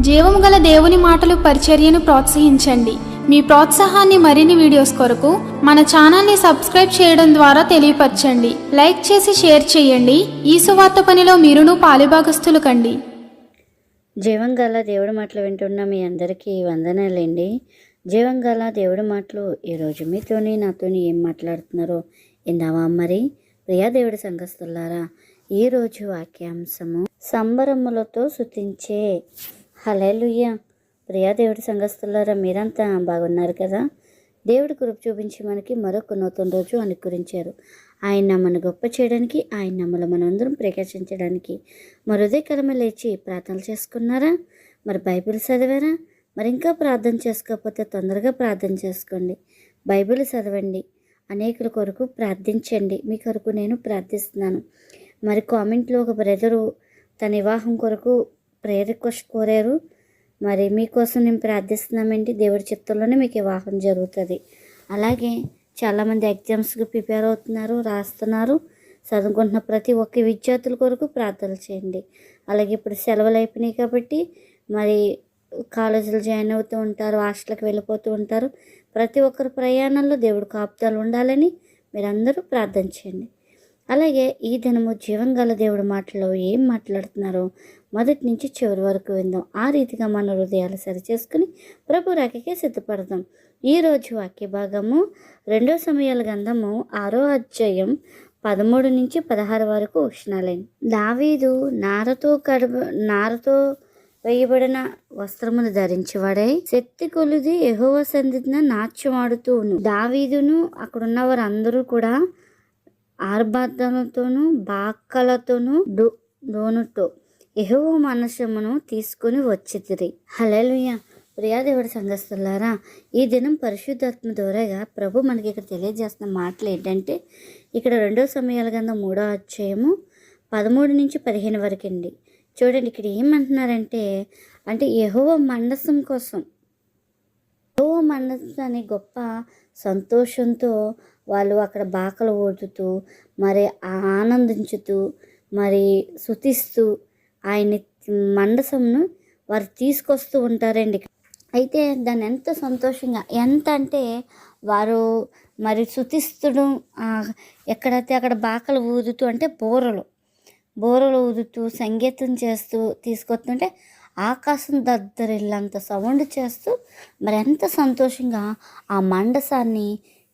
జీవము గల దేవుని మాటలు పరిచర్యను ప్రోత్సహించండి. మీ ప్రోత్సాహాన్ని మరిన్ని వీడియోస్ కొరకు మన ఛానల్ని సబ్స్క్రైబ్ చేయడం ద్వారా తెలియపరచండి. లైక్ చేసి షేర్ చేయండి. ఈ సువార్త పనిలో మీరును పాలుభాగస్తులు కండి. జీవం గల దేవుడి మాటలు వింటున్న మీ అందరికీ వందనాలండి. జీవం గల దేవుడి మాటలు ఈరోజు మీతోని నాతోని ఏం మాట్లాడుతున్నారో ఇందామా మరి. ప్రియా దేవుడి సంఘస్థులారా, ఈరోజు వాక్యాంశము సంబరములతో స్తుతించే. హల్లెలూయా. ప్రియా దేవుడి సంఘస్థులారా, మీరంతా బాగున్నారు కదా. దేవుడి కృప చూపించి మనకి మరొక నూతన రోజు అనుకరించారు. ఆయన నమ్మను గొప్ప చేయడానికి, ఆయన నమ్మలు మనందరం ప్రకాశించడానికి మరి ఉదయకాలమే లేచి ప్రార్థనలు చేసుకున్నారా? మరి బైబిల్ చదివారా? మరి ఇంకా ప్రార్థన చేసుకోకపోతే తొందరగా ప్రార్థన చేసుకోండి. బైబిల్ చదవండి. అనేకుల కొరకు ప్రార్థించండి. మీ కొరకు నేను ప్రార్థిస్తున్నాను. మరి కామెంట్లో ఒక బ్రదరు తన వివాహం కొరకు ప్రేయర్ రిక్వెస్ట్ కోరారు. మరి మీకోసం నేను ప్రార్థిస్తున్నామండి. దేవుడి చిత్తంలోనే మీకు వివాహం జరుగుతుంది. అలాగే చాలామంది ఎగ్జామ్స్కి ప్రిపేర్ అవుతున్నారు, రాస్తున్నారు, చదువుకుంటున్న ప్రతి ఒక్క విద్యార్థుల కొరకు ప్రార్థనలు చేయండి. అలాగే ఇప్పుడు సెలవులు అయిపోయినాయి కాబట్టి మరి కాలేజీలు జాయిన్ అవుతూ ఉంటారు, హాస్టల్కి వెళ్ళిపోతూ ఉంటారు. ప్రతి ఒక్కరి ప్రయాణంలో దేవుడు కాపుదలు ఉండాలని మీరందరూ ప్రార్థన చేయండి. అలాగే ఈ దినము జీవం గల దేవుడి మాటలో ఏం మాట్లాడుతున్నారో మొదటి నుంచి చివరి వరకు విందాం. ఆ రీతిగా మన హృదయాలు సరిచేసుకుని ప్రభు రాకకే సిద్ధపడదాం. ఈరోజు వాక్య భాగము 2 సమయాల గ్రంథము 6వ అధ్యాయం 13 నుంచి 16 వరకు వచనాలైన. దావీదు నారతో వేయబడిన వస్త్రమును ధరించేవాడై శక్తి కొలిది యెహోవా సన్నిధిన నాట్యమాడుతూను. దావీదును అక్కడున్న వారందరూ కూడా ఆర్భాటములతోనూ బాక్కలతోనూ దోనుతో యెహోవా మందసమును తీసుకుని వచ్చితిరి. హల్లెలూయా. ప్రియా దేవుడి సంఘస్థులారా, ఈ దినం పరిశుద్ధాత్మ ద్వారాగా ప్రభు మనకి ఇక్కడ తెలియజేస్తున్న మాటలు ఏంటంటే, ఇక్కడ 2 సమయాల గ్రంథం 3వ అధ్యాయము 13 నుంచి 15 వరకు అండి. చూడండి, ఇక్కడ ఏమంటున్నారంటే, యెహోవా మందసం కోసం, యెహోవా మందసాన్ని గొప్ప సంతోషంతో వాళ్ళు అక్కడ బాకలు ఊదుతూ మరి ఆనందించుతూ మరి స్తుతిస్తూ ఆయన మందసంను వారు తీసుకొస్తూ ఉంటారండి. అయితే దాన్ని ఎంత సంతోషంగా, ఎంత అంటే వారు మరి స్తుతిస్తూ ఎక్కడైతే అక్కడ బాకలు ఊదుతూ అంటే బోరలు ఊదుతూ సంగీతం చేస్తూ తీసుకొస్తుంటే ఆకాశం దద్దరిల్లంత సౌండ్ చేస్తూ మరి ఎంత సంతోషంగా ఆ మండసాన్ని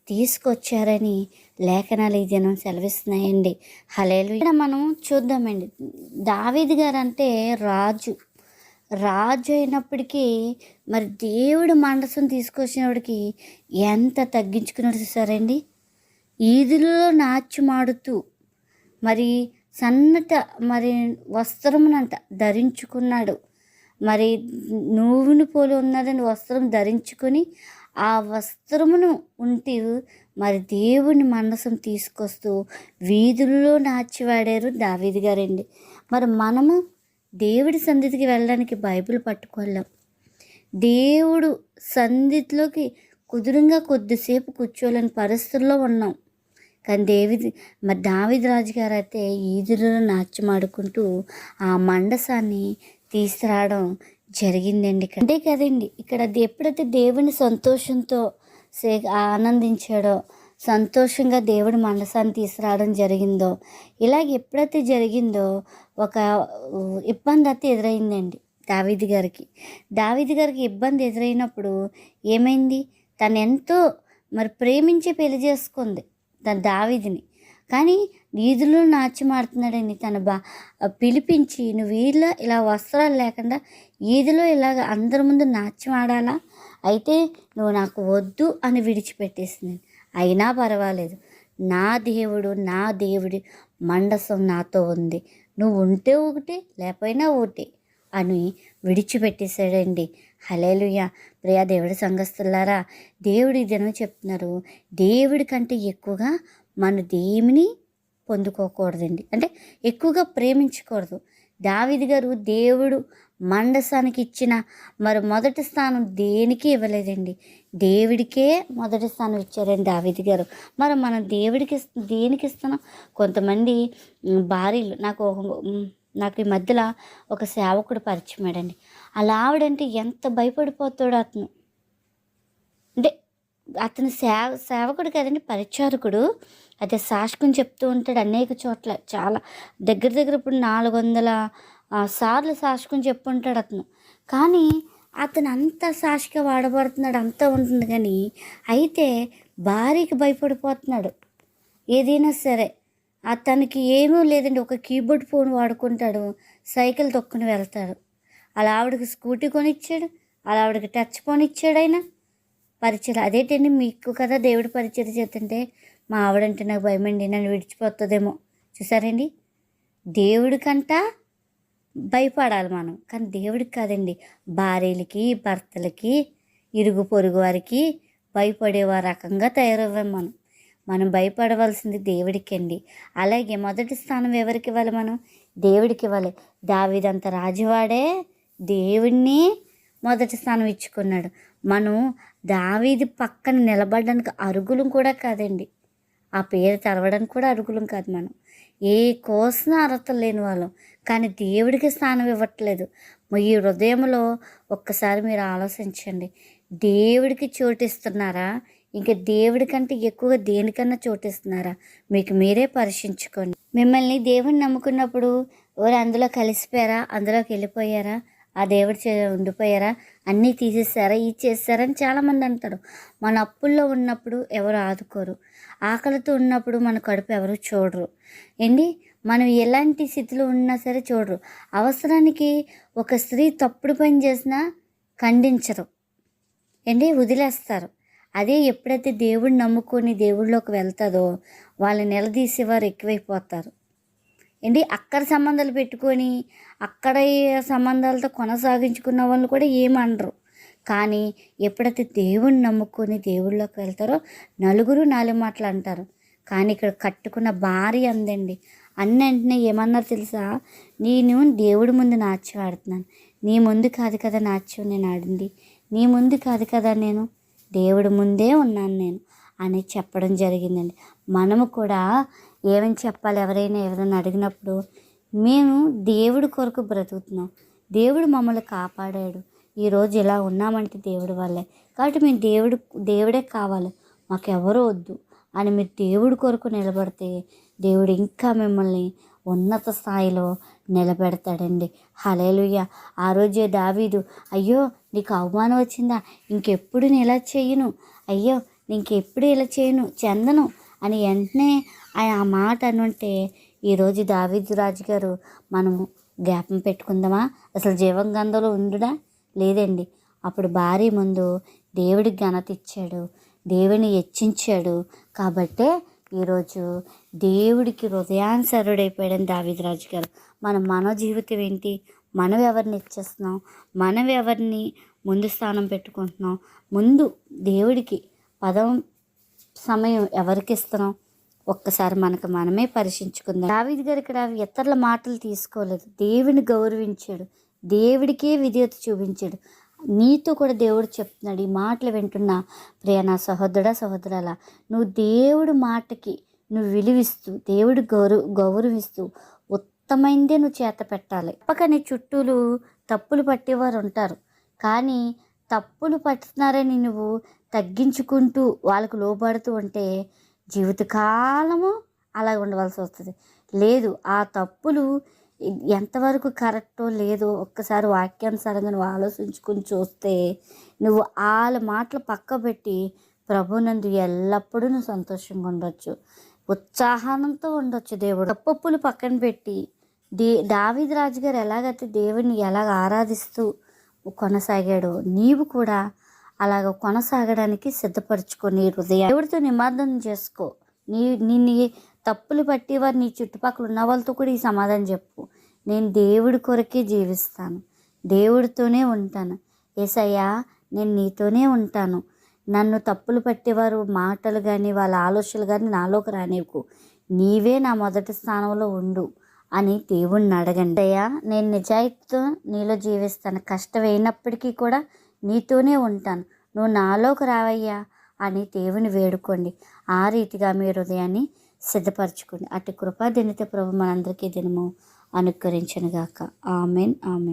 తీసుకొచ్చారని లేఖనాలు ఈ దినం సెలవిస్తున్నాయండి. హల్లెలూయా. ఇక్కడ మనం చూద్దామండి, దావీదు గారు అంటే రాజు అయినప్పటికీ మరి దేవుడు మండసం తీసుకొచ్చినప్పటికీ ఎంత తగ్గించుకున్నాడు చూసారండి. ఈదులలో నాట్యమాడుతూ మరి సన్నట మరి వస్త్రమునంట ధరించుకున్నాడు. మరి నువ్వుని పోలి ఉన్నదని వస్త్రం ధరించుకొని ఆ వస్త్రమును ఉంటూ మరి దేవుని మందసం తీసుకొస్తూ వీధుల్లో నాచివాడారు దావీదు గారండి. మరి మనము దేవుడి సన్నిధికి వెళ్ళడానికి బైబిల్ పట్టుకోలేం. దేవుడు సన్నిధిలోకి కుదురుగా కొద్దిసేపు కూర్చోలేని పరిస్థితుల్లో ఉన్నాం. కానీ దావీదు రాజు గారు అయితే ఈదులలో నాట్యమాడుకుంటూ ఆ మండసాన్ని తీసుకురావడం జరిగిందండి. అంటే కదండి, ఇక్కడ ఎప్పుడైతే దేవుని సంతోషంతో ఆనందించాడో, సంతోషంగా దేవుడి మండసాన్ని తీసుకురావడం జరిగిందో, ఇలాగ ఎప్పుడైతే జరిగిందో ఒక ఇబ్బంది అయితే ఎదురైందండి దావీదు గారికి ఇబ్బంది ఎదురైనప్పుడు ఏమైంది, తను ఎంతో మరి ప్రేమించి పెళ్లి చేసుకుంది తన దావీదుని. కానీ వీధుల్లో నాట్యమాడుతున్నాడని తన పిలిపించి, నువ్వు వీధిలో ఇలా వస్త్రాలు లేకుండా వీధిలో ఇలాగ అందరి ముందు నాట్యమాడాలా, అయితే నువ్వు నాకు వద్దు అని విడిచిపెట్టేసింది. అయినా పర్వాలేదు, నా దేవుడి మండసం నాతో ఉంది, నువ్వు ఉంటే ఒకటి లేకపోయినా ఒకటి అని విడిచిపెట్టేశాడండి. హల్లెలూయా. ప్రియా దేవుడి సంఘస్థులారా, దేవుడి దినం చెప్తున్నారు, దేవుడి కంటే ఎక్కువగా మన దేమిని పొందుకోకూడదండి. ఎక్కువగా ప్రేమించకూడదు. దావీదు గారు దేవుడు మండసానికి ఇచ్చిన మరి మొదటి స్థానం దేనికి ఇవ్వలేదండి, దేవుడికే మొదటి స్థానం ఇచ్చారండి దావీదు గారు. మరి మనం దేనికి ఇస్తున్నాం? కొంతమంది భార్యలు, నాకు ఈ మధ్యలో ఒక సేవకుడు పరిచయమాడండి. అలా ఆవిడంటే ఎంత భయపడిపోతాడో అతను. అంటే అతను సేవకుడు కదండి, పరిచారకుడు. అదే సాక్ష్యం చెప్తూ ఉంటాడు అనేక చోట్ల, చాలా దగ్గర ఇప్పుడు 400 సార్లు సాక్ష్యం చెప్పుంటాడు అతను. కానీ అతను అంత సాక్షిగా వాడబడుతున్నాడు, అంతా ఉంటుంది. కానీ అయితే భార్యకి భయపడిపోతున్నాడు. ఏదైనా సరే అతనికి ఏమీ లేదండి, ఒక కీబోర్డ్ ఫోన్ వాడుకుంటాడు, సైకిల్ తొక్కుని వెళ్తాడు. అలా ఆవిడకి స్కూటీ కొనిచ్చాడు, అలా ఆవిడకి టచ్ ఫోన్ ఇచ్చాడు ఆయన. పరిచయం అదేంటండి, మీకు కదా దేవుడి పరిచయం చేస్తుంటే మా ఆవిడంటే నాకు భయమండి, నన్ను విడిచిపోతుందేమో. చూసారండి, దేవుడికంట భయపడాలి మనం, కానీ దేవుడికి కాదండి. భార్యలకి, భర్తలకి, ఇరుగు పొరుగు వారికి భయపడే రకంగా తయారవ్వాం మనం భయపడవలసింది దేవుడికి అండి. అలాగే మొదటి స్థానం ఎవరికి ఇవ్వాలి? మనం దేవుడికి ఇవ్వాలి. దావీదంత రాజువాడే దేవుడిని మొదటి స్థానం ఇచ్చుకున్నాడు. మనం దావీదు పక్కన నిలబడడానికి అరుగులం కూడా కాదండి, ఆ పేరు తెరవడానికి కూడా అరుగులం కాదు. మనం ఏ కోసిన అర్హత లేని వాళ్ళం, కానీ దేవుడికి స్థానం ఇవ్వట్లేదు. ఈ హృదయంలో ఒక్కసారి మీరు ఆలోచించండి, దేవుడికి చోటిస్తున్నారా? ఇంకా దేవుడి కంటే ఎక్కువగా దేనికన్నా చోటిస్తున్నారా? మీకు మీరే పరీక్షించుకోండి. మిమ్మల్ని దేవుడిని నమ్ముకున్నప్పుడు ఎవరు అందులో కలిసిపోయారా? అందులోకి వెళ్ళిపోయారా? ఆ దేవుడి ఉండిపోయారా? అన్నీ తీసేసారా? ఇది చేస్తారని చాలామంది అంటారు. మన అప్పుల్లో ఉన్నప్పుడు ఎవరు ఆదుకోరు, ఆకలితో ఉన్నప్పుడు మన కడుపు ఎవరు చూడరు ఏంటి. మనం ఎలాంటి స్థితిలో ఉన్నా సరే చూడరు. అవసరానికి ఒక స్త్రీ తప్పుడు పని చేసినా ఖండించరు ఏంటి, వదిలేస్తారు. అదే ఎప్పుడైతే దేవుడిని నమ్ముకొని దేవుడిలోకి వెళ్తుందో వాళ్ళని నిలదీసేవారు ఎక్కువైపోతారు ఏంటి. అక్కడ సంబంధాలు పెట్టుకొని అక్కడ సంబంధాలతో కొనసాగించుకున్న వాళ్ళు కూడా ఏమనరు. కానీ ఎప్పుడైతే దేవుడిని నమ్ముకొని దేవుళ్ళలోకి వెళ్తారో నలుగురు నాలుగు మాటలు అంటారు. కానీ ఇక్కడ కట్టుకున్న భార్య అందండి, అన్నింటినీ ఏమన్నారు తెలుసా? నేను దేవుడి ముందు నాట్యం ఆడుతున్నాను, నీ ముందు కాదు కదా నాట్యం నేను ఆడింది, నీ ముందు కాదు కదా, నేను దేవుడి ముందే ఉన్నాను నేను అని చెప్పడం జరిగిందండి. మనము కూడా ఏమని చెప్పాలి? ఎవరైనా అడిగినప్పుడు మేము దేవుడి కొరకు బ్రతుకుతున్నాం, దేవుడు మమ్మల్ని కాపాడాడు, ఈరోజు ఇలా ఉన్నామంటే దేవుడి వల్లే, కాబట్టి మేము దేవుడే కావాలి, మాకెవరూ వద్దు అని మీరు దేవుడి కొరకు నిలబడితే దేవుడు ఇంకా మిమ్మల్ని ఉన్నత స్థాయిలో నిలబెడతాడండి. హల్లెలూయా. ఆ రోజే దావీదు, అయ్యో నీకు అవమానం వచ్చిందా, ఇంకెప్పుడు నేను ఇలా చేయను, అయ్యో ఇంకెప్పుడు ఇలా చేయను చెందను అని వెంటనే ఆ మాట అనుంటే ఈరోజు దావీదు రాజు గారు మనము జ్ఞాపం పెట్టుకుందామా? అసలు జీవగంధంలో ఉండుడా? లేదండి. అప్పుడు భార్య ముందు దేవుడికి ఘనత ఇచ్చాడు, దేవుని హెచ్చించాడు. కాబట్టే ఈరోజు దేవుడికి హృదయానుసరుడైపోయాడని దావీదు రాజు గారు. మన జీవితం ఏంటి? మనం ఎవరిని ఇచ్చేస్తున్నాం, మనం ఎవరిని ముందు స్థానం పెట్టుకుంటున్నాం, ముందు దేవుడికి పదం సమయం ఎవరికి ఇస్తున్నాం? ఒక్కసారి మనకు మనమే పరీక్షించుకుందాం. దావీదు గారు ఇక్కడ ఇతరుల మాటలు తీసుకోలేదు, దేవుని గౌరవించాడు, దేవుడికే విధేయత చూపించాడు. నీతో కూడా దేవుడు చెప్తున్నాడు, ఈ మాటలు వింటున్నా ప్రియ నా సహోదరుడా సహోదరులా, నువ్వు దేవుడి మాటకి నువ్వు విలువిస్తూ దేవుడు గౌరవిస్తూ ఉత్తమైందే నువ్వు చేత పెట్టాలి. తప్పక నీ చుట్టూలు తప్పులు పట్టేవారు ఉంటారు, కానీ తప్పులు పట్టుతున్నారని నువ్వు తగ్గించుకుంటూ వాళ్ళకు లోబడుతూ ఉంటే జీవితకాలము అలా ఉండవలసి వస్తుంది. లేదు, ఆ తప్పులు ఎంతవరకు కరెక్టో లేదో ఒక్కసారి వాక్యానుసారంగా నువ్వు ఆలోచించుకుని చూస్తే నువ్వు వాళ్ళ మాటలు పక్క పెట్టి ప్రభునందు ఎల్లప్పుడూ నువ్వు సంతోషంగా ఉండొచ్చు, ఉత్సాహంతో ఉండొచ్చు. దేవుడు తప్పులు పక్కన పెట్టి దావీదు రాజు గారు ఎలాగైతే దేవుడిని ఎలాగ ఆరాధిస్తూ కొనసాగాడో నీవు కూడా అలాగ కొనసాగడానికి సిద్ధపరచుకొని హృదయం దేవుడితో నిమజ్జనం చేసుకో. నిన్ను తప్పులు పట్టేవారు నీ చుట్టుపక్కల ఉన్న వాళ్ళతో కూడా ఈ సమాధానం చెప్పు, నేను దేవుడి కొరకే జీవిస్తాను, దేవుడితోనే ఉంటాను, యేసయ్యా నేను నీతోనే ఉంటాను, నన్ను తప్పులు పట్టేవారు మాటలు కానీ వాళ్ళ ఆలోచనలు కానీ నాలోకి రానివ్వకు, నీవే నా మొదటి స్థానంలో ఉండు అని దేవుణ్ణి అడగండి. అయ్యా నేను నిజాయితీతో నీలో జీవిస్తాను, కష్టమైనప్పటికీ కూడా నీతోనే ఉంటాను, నువ్వు నాలోకి రావయ్యా అని దేవుని వేడుకోండి. ఆ రీతిగా మీ హృదయాన్ని సిద్ధపరచుకోండి. అటు కృపా దినత ప్రభు మనందరికీ దినము అనుగ్రహించునుగాక. ఆమెన్. ఆమెన్.